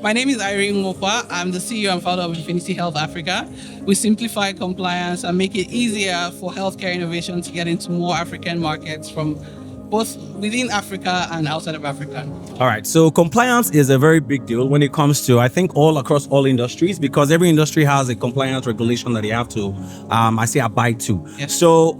My name is Irene Nwaukwa. I'm the CEO and founder of Infinity Health Africa. We simplify compliance and make it easier for healthcare innovation to get into more African markets from both within Africa and outside of Africa. All right, so compliance is a very big deal when it comes to, I think, all across all industries, because every industry has a compliance regulation that they have to, abide to. Yes. So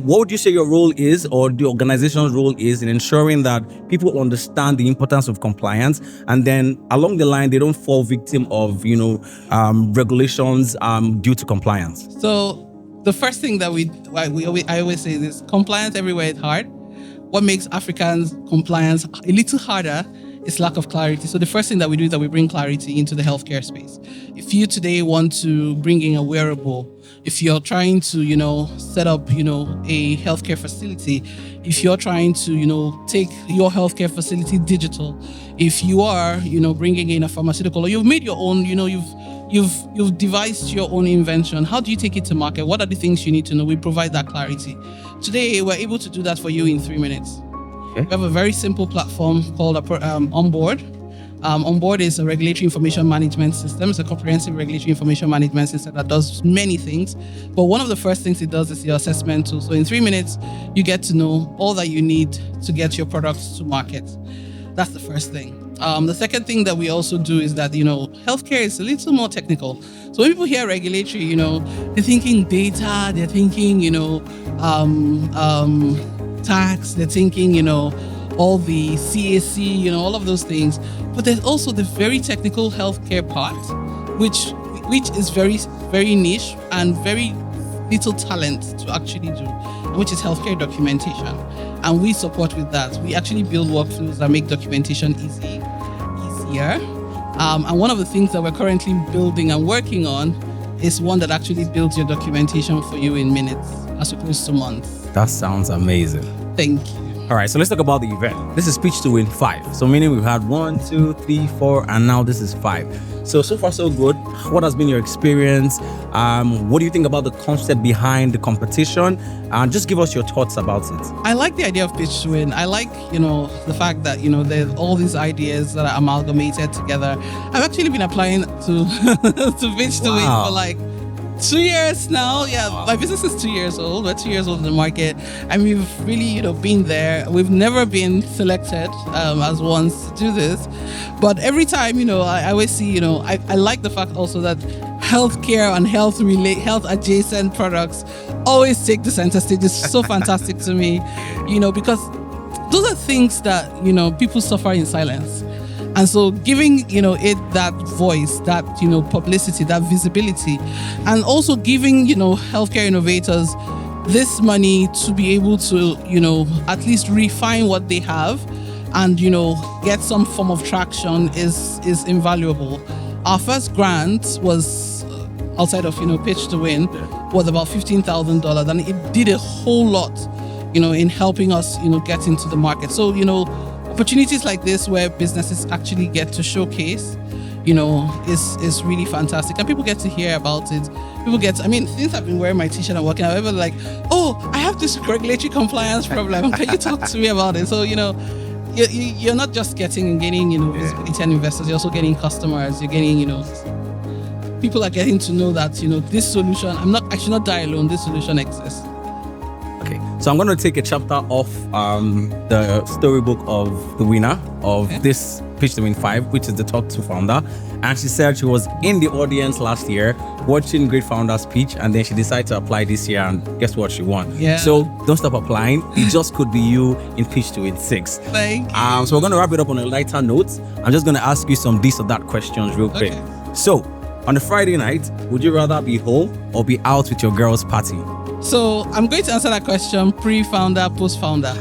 what would you say your role is, or the organization's role is, in ensuring that people understand the importance of compliance, and then along the line, they don't fall victim of, regulations due to compliance? So the first thing that I always say is compliance everywhere is hard. What makes Africans compliance a little harder is lack of clarity. So the first thing that we do is that we bring clarity into the healthcare space. If you today want to bring in a wearable, if you're trying to, set up, a healthcare facility, if you're trying to, take your healthcare facility digital, if you are, bringing in a pharmaceutical, or you've made your own, you've devised your own invention, how do you take it to market? What are the things you need to know? We provide that clarity. Today, we're able to do that for you in 3 minutes. Okay. We have a very simple platform called Onboard. Onboard is a regulatory information management system. It's a comprehensive regulatory information management system that does many things. But one of the first things it does is your assessment tool. So in 3 minutes, you get to know all that you need to get your products to market. That's the first thing. The second thing that we also do is that, healthcare is a little more technical. So when people hear regulatory, they're thinking data, they're thinking, tax, they're thinking, all the CAC, all of those things. But there's also the very technical healthcare part, which is very, very niche and very little talent to actually do, which is healthcare documentation. And we support with that. We actually build workflows that make documentation easier. And one of the things that we're currently building and working on is one that actually builds your documentation for you in minutes as opposed to months. That sounds amazing. Thank you. All right, so let's talk about the event. This is Pitch to Win 5. So meaning we've had 1, 2, 3, 4, and now this is 5. So far so good. What has been your experience? What do you think about the concept behind the competition? And just give us your thoughts about it. I like the idea of Pitch to Win. I like, the fact that, there's all these ideas that are amalgamated together. I've actually been applying to to Pitch to Win for like 2 years now. Yeah, my business is 2 years old. We're 2 years old in the market, and we've really, been there. We've never been selected as ones to do this, but every time, I always see, I like the fact also that healthcare and health adjacent products always take the center stage. It's so fantastic to me, because those are things that, people suffer in silence. And so giving, it that voice, that, publicity, that visibility, and also giving, healthcare innovators this money to be able to, at least refine what they have and, get some form of traction is invaluable. Our first grant was outside of, Pitch to Win, was about $15,000, and it did a whole lot, in helping us, get into the market. So, opportunities like this where businesses actually get to showcase, is really fantastic. And people get to hear about it. Since I've been wearing my t-shirt and working, I'm like, oh, I have this regulatory compliance problem. Can you talk to me about it? So, you're not just getting and gaining, visibility and investors, you're also getting customers, you're getting, people are getting to know that, this solution, I should not die alone, this solution exists. Okay, so I'm going to take a chapter off the storybook of the winner of this Pitch to Win 5, which is the top 2 founder. And she said she was in the audience last year watching great founders pitch, and then she decided to apply this year, and guess what? She won. Yeah. So don't stop applying. It just could be you in Pitch to Win 6. Thank you. So we're going to wrap it up on a lighter note. I'm just going to ask you some this or that questions real quick. So on a Friday night, would you rather be home or be out with your girls' party? So I'm going to answer that question pre-founder, post-founder.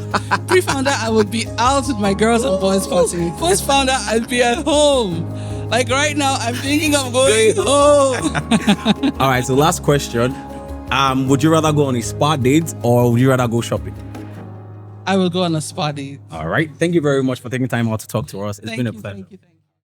Pre-founder, I would be out with my girls and boys party. Post-founder, I'd be at home. Like right now, I'm thinking of going home. All right, so last question. Would you rather go on a spa date or would you rather go shopping? I will go on a spa date. All right. Thank you very much for taking time out to talk to us. It's been a pleasure. Thank you.